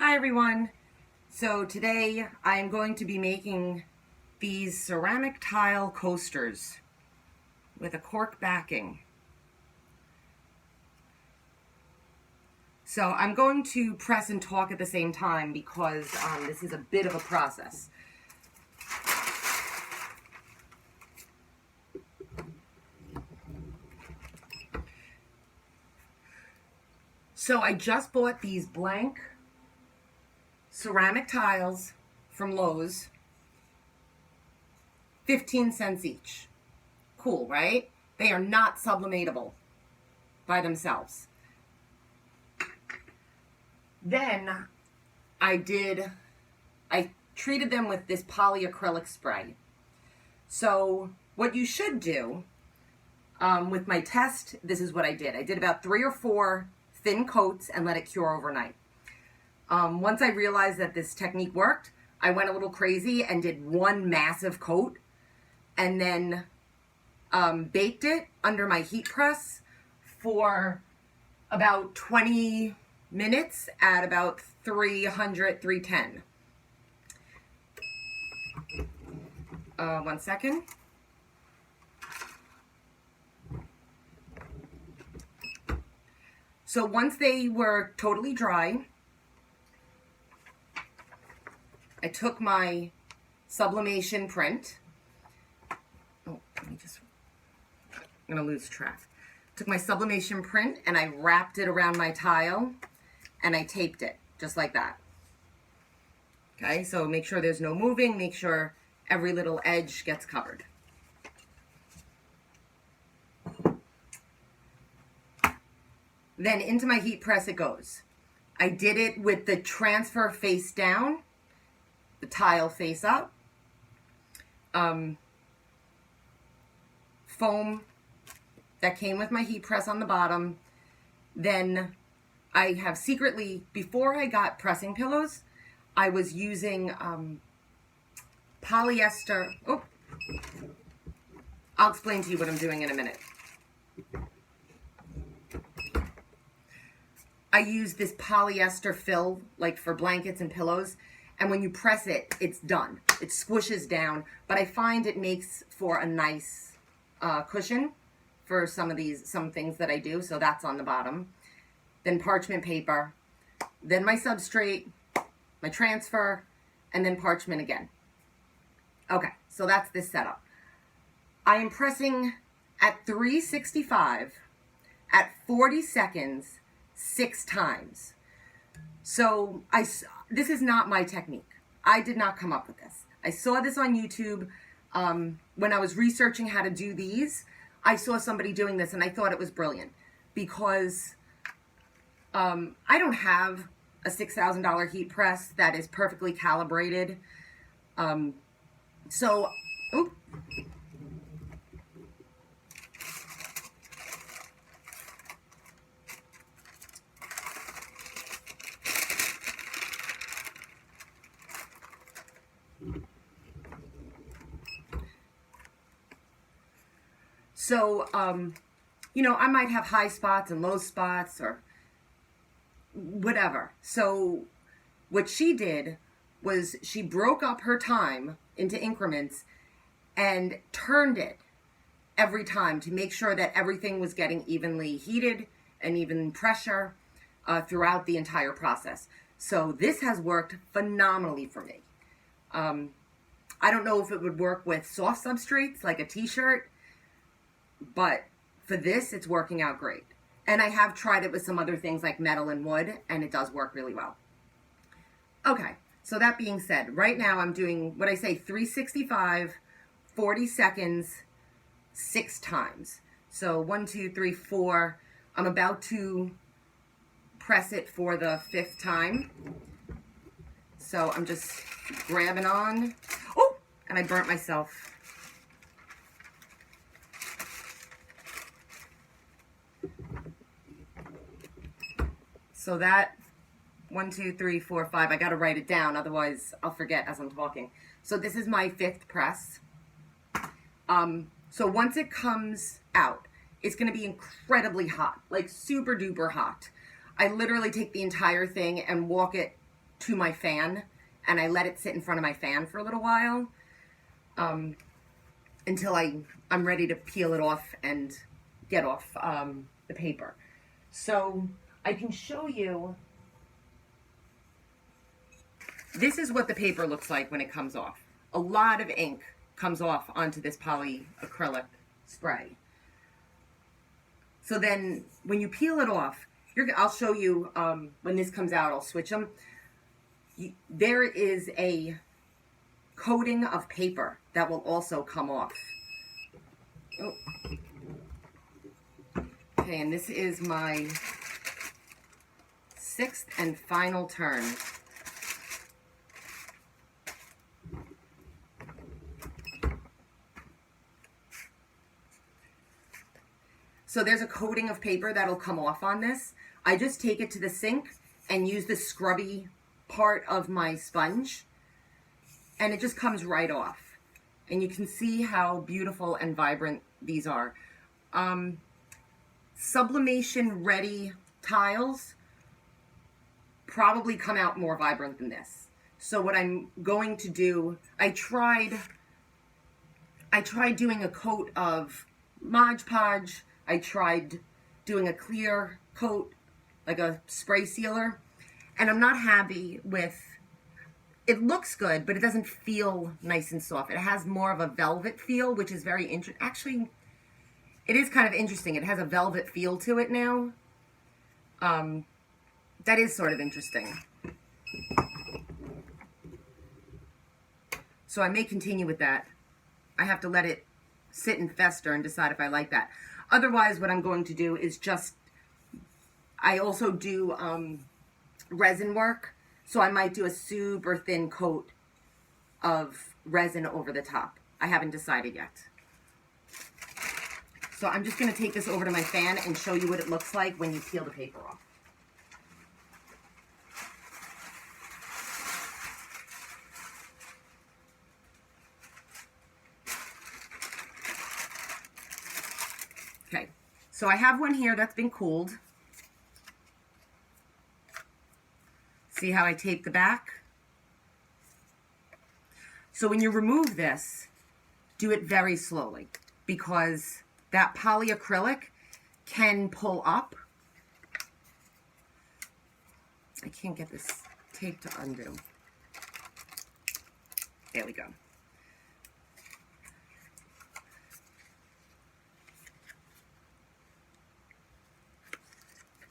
Hi everyone. So today I'm going to be making these ceramic tile coasters with a cork backing. So I'm going to press and talk at the same time because this is a bit of a process. So I just bought these blank ceramic tiles from Lowe's, 15 cents each. Cool, right? They are not sublimatable by themselves. Then I treated them with this polyacrylic spray. So what you should do with my test, this is what I did. I did about 3 or 4 thin coats and let it cure overnight. Once I realized that this technique worked, I went a little crazy and did 1 massive coat and then baked it under my heat press for about 20 minutes at about 310. 1 second. So once they were totally dry, I took my sublimation print. Oh, I'm gonna lose track. Took my sublimation print and I wrapped it around my tile and I taped it just like that. Okay, so make sure there's no moving, make sure every little edge gets covered. Then into my heat press it goes. I did it with the transfer face down, the tile face up, foam that came with my heat press on the bottom. Then I have secretly, before I got pressing pillows, I was using polyester. Oh, I'll explain to you what I'm doing in a minute. I use this polyester fill like for blankets and pillows, and when you press it, it's done. It squishes down, but I find it makes for a nice cushion for some things that I do, so that's on the bottom. Then parchment paper, then my substrate, my transfer, and then parchment again. Okay, so that's this setup. I am pressing at 365 at 40 seconds 6 times. So this is not my technique. I did not come up with this. I saw this on YouTube. When I was researching how to do these, I saw somebody doing this and I thought it was brilliant because I don't have a $6,000 heat press that is perfectly calibrated. You know, I might have high spots and low spots or whatever. So what she did was she broke up her time into increments and turned it every time to make sure that everything was getting evenly heated and even pressure throughout the entire process. So this has worked phenomenally for me. I don't know if it would work with soft substrates like a t-shirt, but for this, it's working out great. And I have tried it with some other things like metal and wood, and it does work really well. Okay, so that being said, right now I'm doing what I say 365, 40 seconds, 6 times. So 1, 2, 3, 4. I'm about to press it for the 5th time. So I'm just grabbing on. Oh, and I burnt myself. So that 1, 2, 3, 4, 5. I got to write it down, otherwise I'll forget as I'm talking. So this is my 5th press. So once it comes out, it's going to be incredibly hot, like super duper hot. I literally take the entire thing and walk it to my fan, and I let it sit in front of my fan for a little while until I'm ready to peel it off and get off the paper. So I can show you, this is what the paper looks like when it comes off. A lot of ink comes off onto this polyacrylic spray. So then when you peel it off, I'll show you when this comes out, I'll switch them. There is a coating of paper that will also come off. Oh. Okay, and this is my 6th and final turn. So there's a coating of paper that'll come off on this. I just take it to the sink and use the scrubby part of my sponge, and it just comes right off. And you can see how beautiful and vibrant these are. Sublimation ready tiles probably come out more vibrant than this. So what I'm going to do, I tried doing a coat of Mod Podge. I tried doing a clear coat, like a spray sealer, and I'm not happy with, it looks good, but it doesn't feel nice and soft. It has more of a velvet feel, which is very interesting. Actually, it is kind of interesting. It has a velvet feel to it now. That is sort of interesting. So I may continue with that. I have to let it sit and fester and decide if I like that. Otherwise, what I'm going to do is I also do resin work, so I might do a super thin coat of resin over the top. I haven't decided yet. So I'm just going to take this over to my fan and show you what it looks like when you peel the paper off. Okay, so I have one here that's been cooled. See how I tape the back? So when you remove this, do it very slowly, because that polyacrylic can pull up. I can't get this tape to undo. There we go.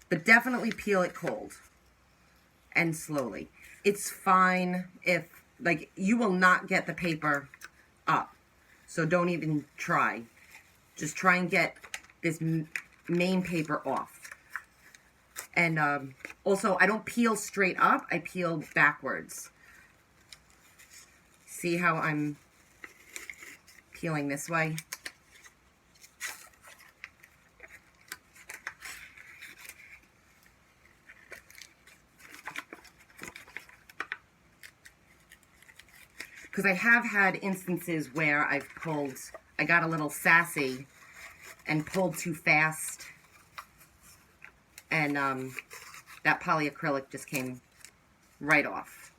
But definitely peel it cold and slowly. It's fine if, like, you will not get the paper up. So don't even try. Just try and get this main paper off. And also, I don't peel straight up. I peel backwards. See how I'm peeling this way? Because I have had instances where I got a little sassy and pulled too fast, and that polyacrylic just came right off.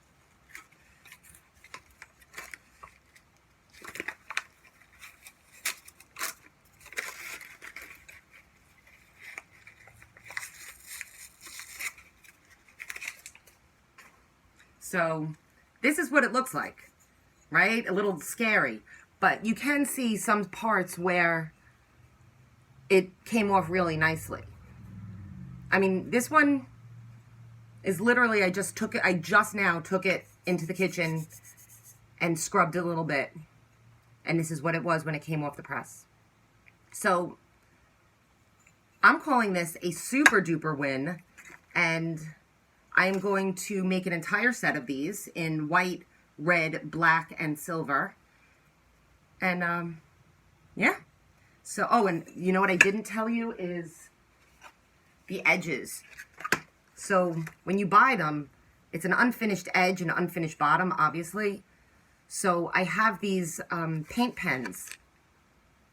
So this is what it looks like. Right? A little scary, but you can see some parts where it came off really nicely. I mean, this one is literally, I just now took it into the kitchen and scrubbed it a little bit, and this is what it was when it came off the press. So I'm calling this a super duper win, and I'm going to make an entire set of these in white, red, black, and silver. And yeah. So, oh, and you know what I didn't tell you is the edges. So when you buy them, it's an unfinished edge and unfinished bottom, obviously. So I have these paint pens.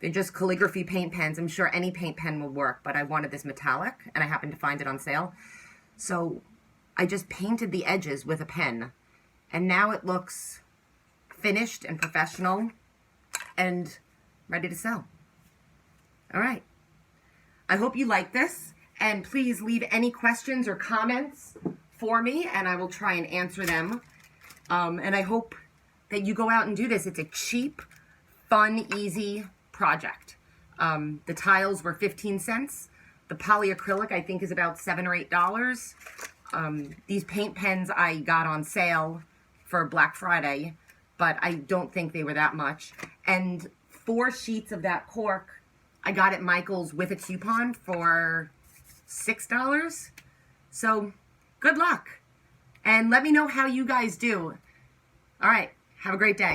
They're just calligraphy paint pens. I'm sure any paint pen will work, but I wanted this metallic, and I happened to find it on sale. So I just painted the edges with a pen. And now it looks finished and professional and ready to sell. All right. I hope you like this, and please leave any questions or comments for me, and I will try and answer them. And I hope that you go out and do this. It's a cheap, fun, easy project. The tiles were 15 cents. The polyacrylic, I think, is about $7 or $8. These paint pens I got on sale for Black Friday, but I don't think they were that much. And 4 sheets of that cork I got at Michael's with a coupon for $6. So good luck. And let me know how you guys do. All right. Have a great day.